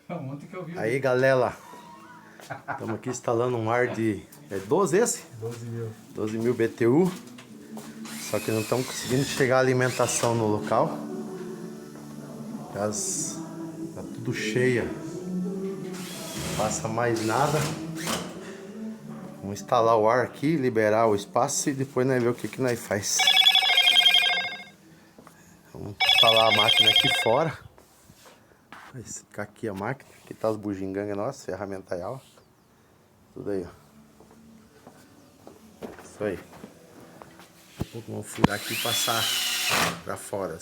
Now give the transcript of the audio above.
Ontem que eu vi. Aí galera, estamos aqui instalando um ar de 12 esse? 12 mil. 12.000 BTU. Só que não estamos conseguindo chegar a alimentação no local. Tá tudo cheia. Não passa mais nada. Vamos instalar o ar aqui, liberar o espaço e depois nós ver o que nós faz. Vamos instalar a máquina aqui fora. Vai ficar aqui a máquina. Aqui tá as bugigangas nossas, ferramental. Tudo aí, ó. Isso aí. Daqui a pouco vamos furar aqui e passar pra fora.